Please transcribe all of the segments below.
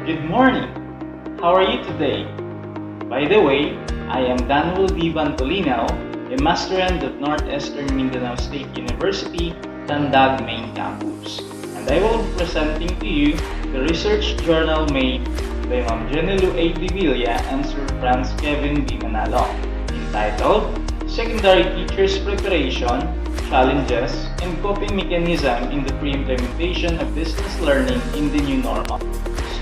Good morning! How are you today? By the way, I am Daniel D. Bantolino, a masterand at Northeastern Mindanao State University, Tandag Main Campus. And I will be presenting to you the research journal made by Ma'am Jenelu A. Divilla and Sir Franz Kevin B. Manalo, entitled Secondary Teachers Preparation, Challenges, and Coping Mechanism in the Pre-Implementation of Distance Learning in the New Normal.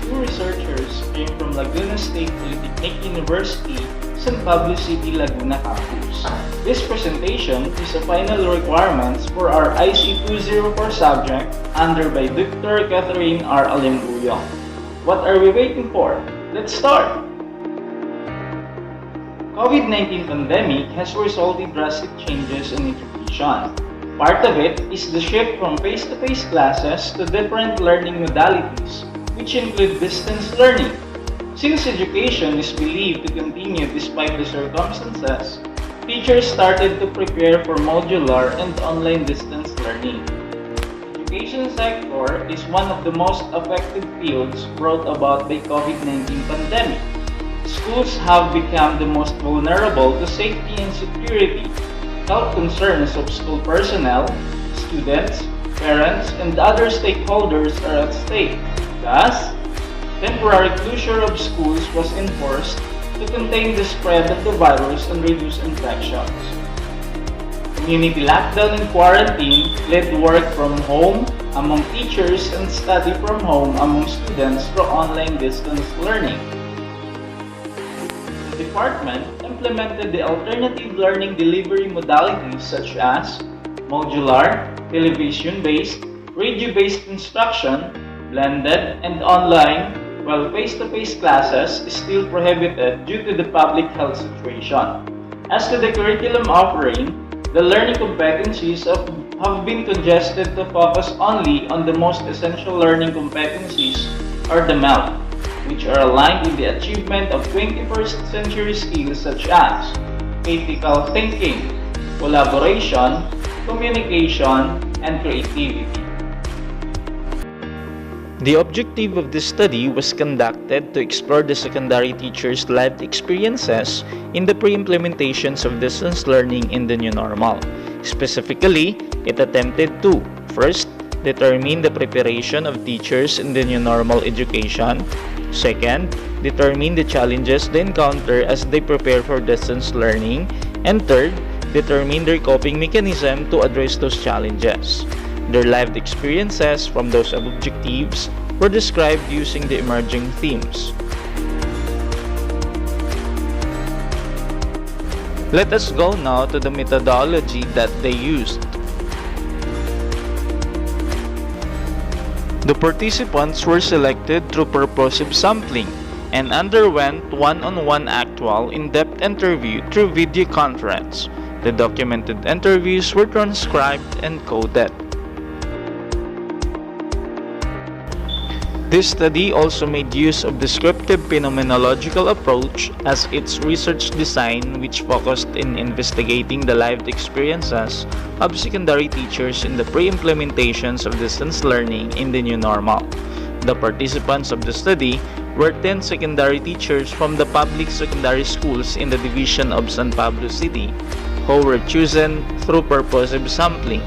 Two researchers came from Laguna State Polytechnic University, San Pablo City, Laguna campus. This presentation is a final requirements for our IC 204 subject under by Dr. Catherine R. Alimbuyo. What are we waiting for? Let's start! COVID-19 pandemic has resulted drastic changes in education. Part of it is the shift from face-to-face classes to different learning modalities, which include distance learning. Since education is believed to continue despite the circumstances, teachers started to prepare for modular and online distance learning. The education sector is one of the most affected fields brought about by COVID-19 pandemic. Schools have become the most vulnerable to safety and security. Health concerns of school personnel, students, parents, and other stakeholders are at stake. Thus, temporary closure of schools was enforced to contain the spread of the virus and reduce infections. Community lockdown and quarantine led to work from home among teachers and study from home among students through online distance learning. The department implemented the alternative learning delivery modalities such as modular, television-based, radio-based instruction, blended, and online, while face-to-face classes is still prohibited due to the public health situation. As to the curriculum offering, the learning competencies have been congested to focus only on the most essential learning competencies or the MELT, which are aligned with the achievement of 21st century skills such as critical thinking, collaboration, communication, and creativity. The objective of this study was conducted to explore the secondary teachers' lived experiences in the pre-implementations of distance learning in the new normal. Specifically, it attempted to, first, determine the preparation of teachers in the new normal education. Second, determine the challenges they encounter as they prepare for distance learning. And third, determine their coping mechanism to address those challenges. Their lived experiences from those objectives were described using the emerging themes. Let us go now to the methodology that they used. The participants were selected through purposive sampling and underwent one-on-one actual in-depth interview through video conference. The documented interviews were transcribed and coded. This study also made use of descriptive phenomenological approach as its research design, which focused in investigating the lived experiences of secondary teachers in the pre-implementations of distance learning in the new normal. The participants of the study were 10 secondary teachers from the public secondary schools in the division of San Pablo City, who were chosen through purposive sampling.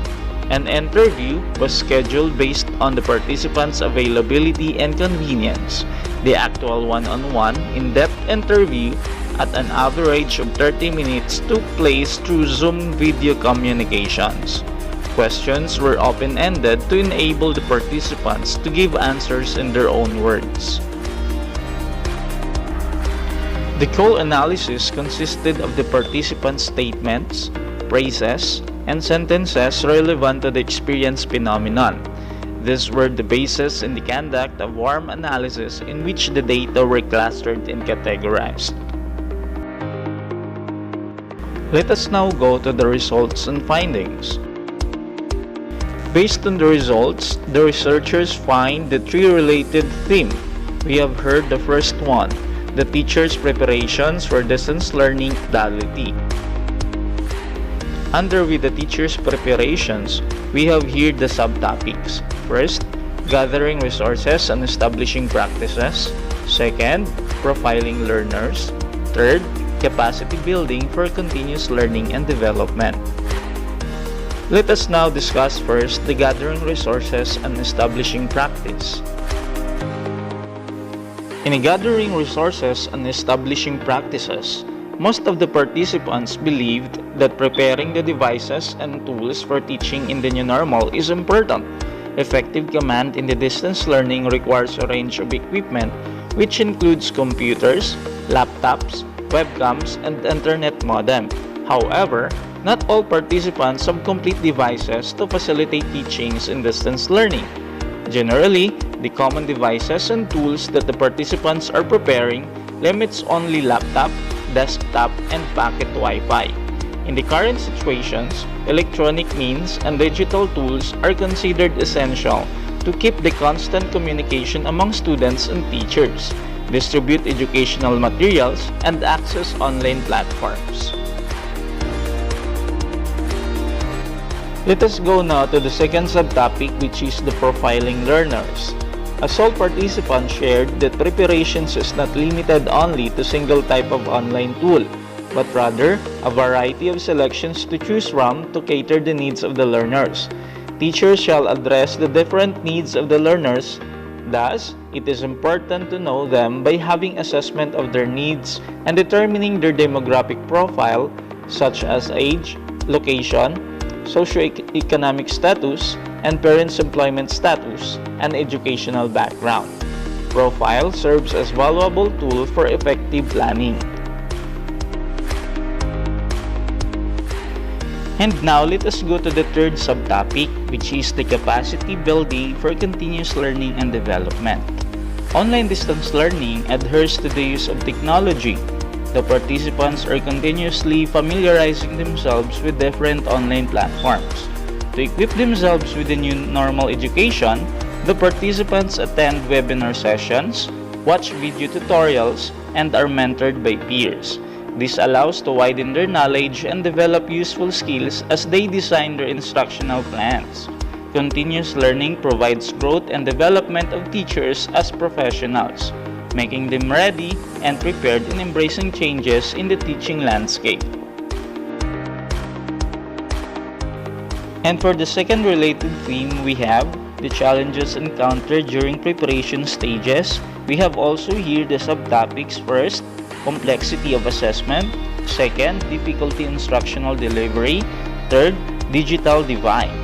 An interview was scheduled based on the participants' availability and convenience. The actual one-on-one, in-depth interview at an average of 30 minutes took place through Zoom video communications. Questions were open-ended to enable the participants to give answers in their own words. The call analysis consisted of the participants' statements, phrases, and sentences relevant to the experience phenomenon. These were the basis in the conduct of warm analysis in which the data were clustered and categorized. Let us now go to the results and findings. Based on the results, the researchers find the three related themes. We have heard the first one, the teacher's preparations for distance learning modality. Under with the teacher's preparations, we have here the subtopics. First, gathering resources and establishing practices. Second, profiling learners. Third, capacity building for continuous learning and development. Let us now discuss first the gathering resources and establishing practice. In gathering resources and establishing practices, most of the participants believed that preparing the devices and tools for teaching in the new normal is important. Effective command in the distance learning requires a range of equipment, which includes computers, laptops, webcams, and internet modem. However, not all participants have complete devices to facilitate teachings in distance learning. Generally, the common devices and tools that the participants are preparing limits only laptop, desktop, and packet Wi-Fi. In the current situations, electronic means and digital tools are considered essential to keep the constant communication among students and teachers, distribute educational materials, and access online platforms. Let us go now to the second subtopic, which is the profiling learners. As all participants shared that preparations is not limited only to single type of online tool, but rather a variety of selections to choose from to cater the needs of the learners. Teachers shall address the different needs of the learners. Thus, it is important to know them by having assessment of their needs and determining their demographic profile, such as age, location, socioeconomic status, and parents' employment status, and educational background. Profile serves as valuable tool for effective planning. And now let us go to the third subtopic, which is the capacity building for continuous learning and development. Online distance learning adheres to the use of technology. The participants are continuously familiarizing themselves with different online platforms. To equip themselves with the new normal education, the participants attend webinar sessions, watch video tutorials, and are mentored by peers. This allows to widen their knowledge and develop useful skills as they design their instructional plans. Continuous learning provides growth and development of teachers as professionals, making them ready and prepared in embracing changes in the teaching landscape. And for the second related theme, we have the challenges encountered during preparation stages. We have also here the subtopics. First, complexity of assessment. Second, difficulty instructional delivery. Third, digital divide.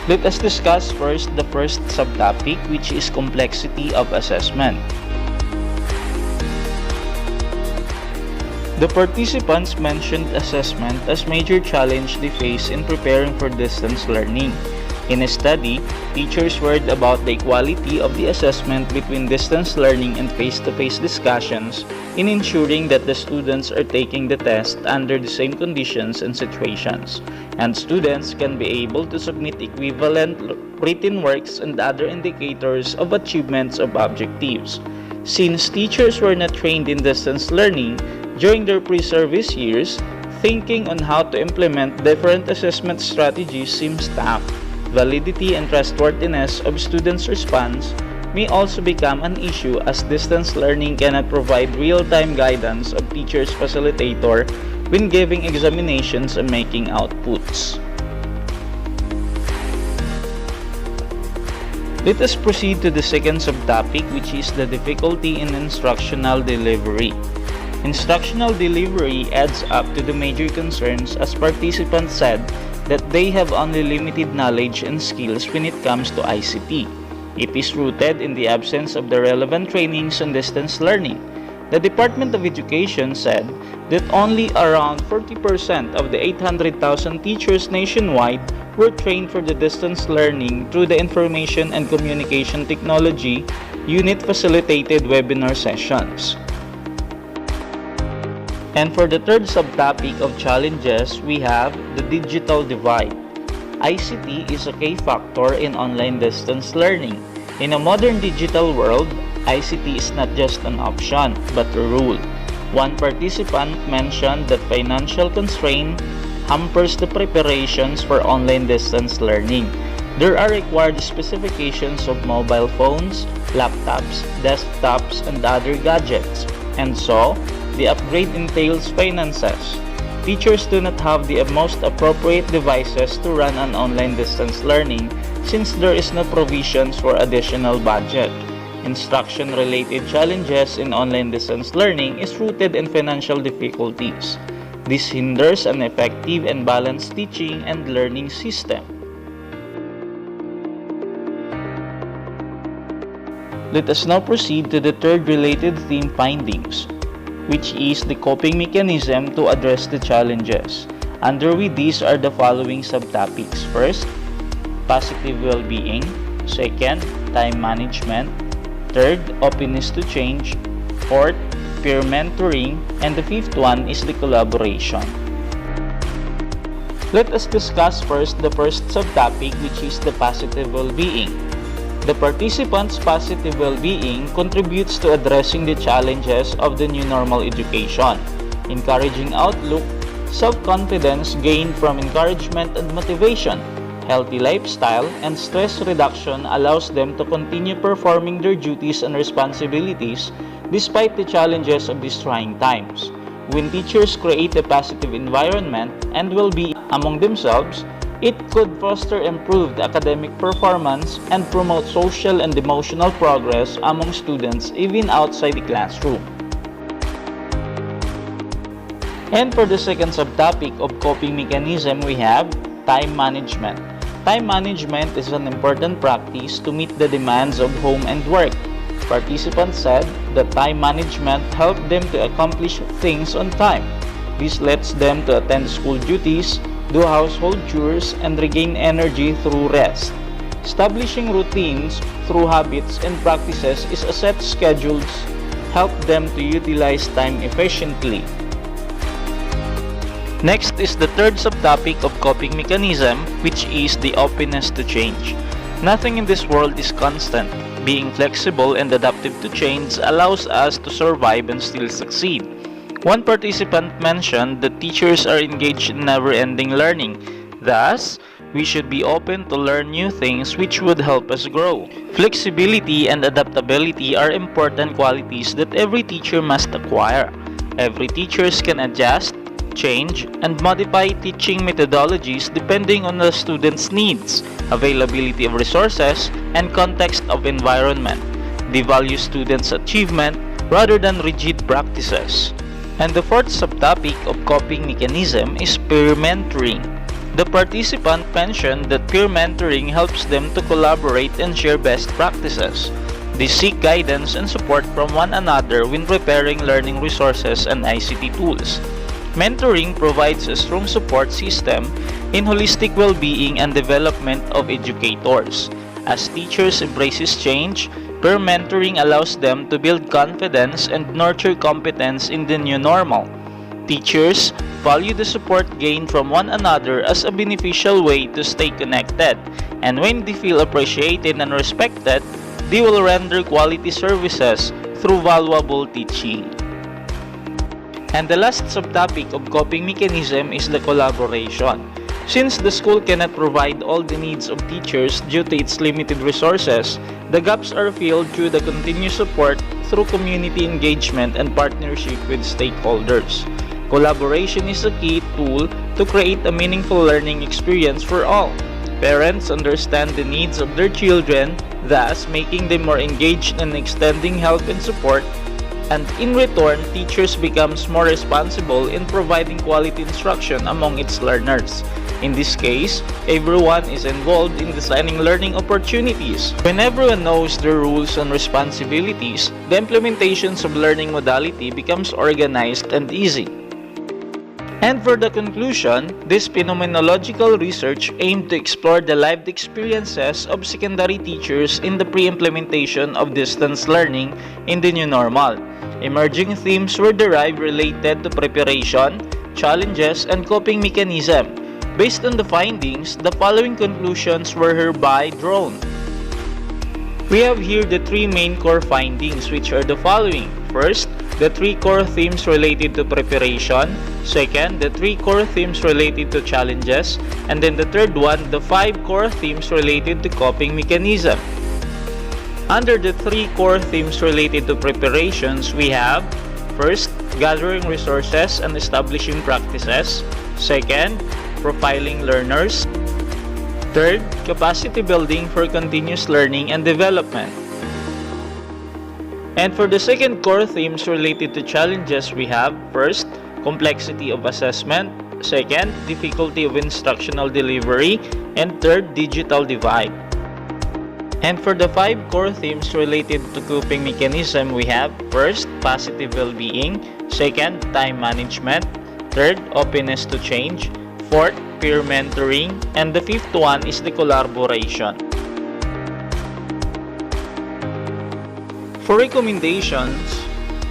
Let us discuss first the first subtopic, which is complexity of assessment. The participants mentioned assessment as major challenge they face in preparing for distance learning. In a study, teachers worried about the equality of the assessment between distance learning and face-to-face discussions in ensuring that the students are taking the test under the same conditions and situations, and students can be able to submit equivalent written works and other indicators of achievements of objectives. Since teachers were not trained in distance learning during their pre-service years, thinking on how to implement different assessment strategies seems tough. Validity and trustworthiness of students' response may also become an issue as distance learning cannot provide real-time guidance of teachers' facilitator when giving examinations and making outputs. Let us proceed to the second subtopic, which is the difficulty in instructional delivery. Instructional delivery adds up to the major concerns as participants said that they have only limited knowledge and skills when it comes to ICT. It is rooted in the absence of the relevant trainings on distance learning. The Department of Education said that only around 40% of the 800,000 teachers nationwide were trained for the distance learning through the Information and Communication Technology Unit facilitated webinar sessions. And for the third subtopic of challenges, we have the digital divide. ICT is a key factor in online distance learning. In a modern digital world, ICT is not just an option, but a rule. One participant mentioned that financial constraint hampers the preparations for online distance learning. There are required specifications of mobile phones, laptops, desktops, and other gadgets, and so, the upgrade entails finances. Teachers do not have the most appropriate devices to run an online distance learning since there is no provisions for additional budget. Instruction-related challenges in online distance learning is rooted in financial difficulties. This hinders an effective and balanced teaching and learning system. Let us now proceed to the third related theme findings, which is the coping mechanism to address the challenges. Under with these are the following subtopics. First, positive well-being. Second, time management. Third, openness to change. Fourth, peer mentoring. And the fifth one is the collaboration. Let us discuss first the first subtopic, which is the positive well-being. The participants' positive well-being contributes to addressing the challenges of the new normal education. Encouraging outlook, self-confidence gained from encouragement and motivation, healthy lifestyle, and stress reduction allows them to continue performing their duties and responsibilities despite the challenges of these trying times. When teachers create a positive environment and well-being among themselves, it could foster improved academic performance and promote social and emotional progress among students even outside the classroom. And for the second subtopic of coping mechanism, we have time management. Time management is an important practice to meet the demands of home and work. Participants said that time management helped them to accomplish things on time. This lets them to attend school duties, do household chores, and regain energy through rest. Establishing routines through habits and practices is a set schedules help them to utilize time efficiently. Next is the third subtopic of coping mechanism, which is the openness to change. Nothing in this world is constant. Being flexible and adaptive to change allows us to survive and still succeed. One participant mentioned that teachers are engaged in never-ending learning. Thus, we should be open to learn new things which would help us grow. Flexibility and adaptability are important qualities that every teacher must acquire. Every teacher can adjust, change, and modify teaching methodologies depending on the student's needs, availability of resources, and context of environment. They value students' achievement rather than rigid practices. And the fourth subtopic of coping mechanism is peer mentoring. The participant mentioned that peer mentoring helps them to collaborate and share best practices. They seek guidance and support from one another when preparing learning resources and ICT tools. Mentoring provides a strong support system in holistic well-being and development of educators. As teachers embraces change, peer mentoring allows them to build confidence and nurture competence in the new normal. Teachers value the support gained from one another as a beneficial way to stay connected, and when they feel appreciated and respected, they will render quality services through valuable teaching. And the last subtopic of coping mechanism is the collaboration. Since the school cannot provide all the needs of teachers due to its limited resources, the gaps are filled through the continuous support through community engagement and partnership with stakeholders. Collaboration is a key tool to create a meaningful learning experience for all. Parents understand the needs of their children, thus making them more engaged in extending help and support, and in return, teachers becomes more responsible in providing quality instruction among its learners. In this case, everyone is involved in designing learning opportunities. When everyone knows their rules and responsibilities, the implementations of learning modality becomes organized and easy. And for the conclusion, this phenomenological research aimed to explore the lived experiences of secondary teachers in the pre-implementation of distance learning in the new normal. Emerging themes were derived related to preparation, challenges, and coping mechanism. Based on the findings, the following conclusions were hereby drawn. We have here the three main core findings, which are the following. First, the 3 core themes related to preparation. Second, the 3 core themes related to challenges. And then the third one, the 5 core themes related to coping mechanism. Under the 3 core themes related to preparations, we have first, gathering resources and establishing practices. Second, profiling learners. Third, capacity building for continuous learning and development. And for the second core themes related to challenges, we have first, complexity of assessment. Second, difficulty of instructional delivery. And third, digital divide. And for the 5 core themes related to coping mechanism, we have first, positive well-being. Second, time management. Third, openness to change. Fourth, peer mentoring. And the fifth one is the collaboration. For recommendations,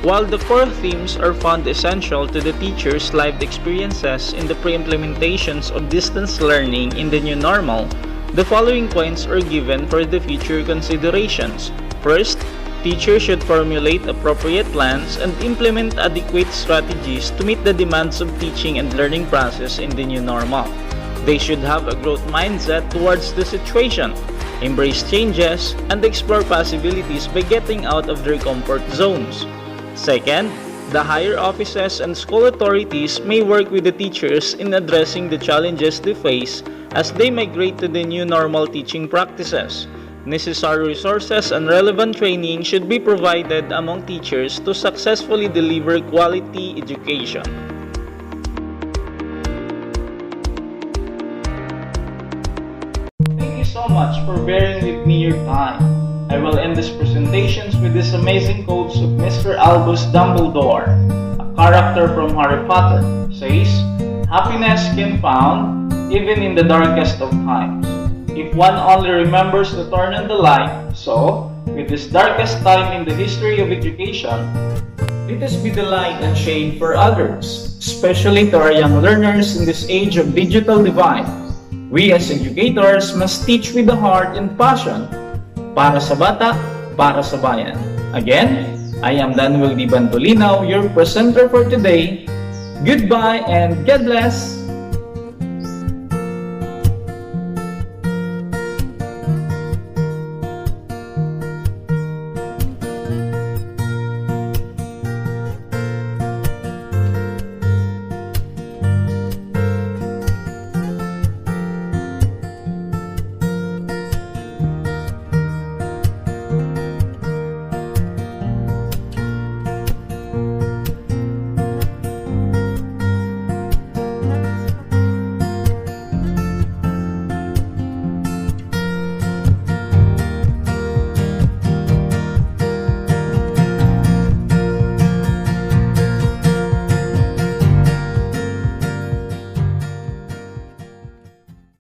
while the core themes are found essential to the teacher's lived experiences in the pre-implementations of distance learning in the new normal, the following points are given for the future considerations. First, teachers should formulate appropriate plans and implement adequate strategies to meet the demands of teaching and learning process in the new normal. They should have a growth mindset towards the situation, embrace changes, and explore possibilities by getting out of their comfort zones. Second, the higher offices and school authorities may work with the teachers in addressing the challenges they face as they migrate to the new normal teaching practices. Necessary resources and relevant training should be provided among teachers to successfully deliver quality education. Thank you so much for bearing with me your time. I will end this presentation with these amazing quotes of Mr. Albus Dumbledore, a character from Harry Potter. Says, "Happiness can found even in the darkest of times, if one only remembers to turn on the light." So, with this darkest time in the history of education, let us be the light and shade for others, especially to our young learners in this age of digital divide. We as educators must teach with the heart and passion, para sa bata, para sa bayan. Again, I am Danuel Di Bantolinaw, your presenter for today. Goodbye and God bless!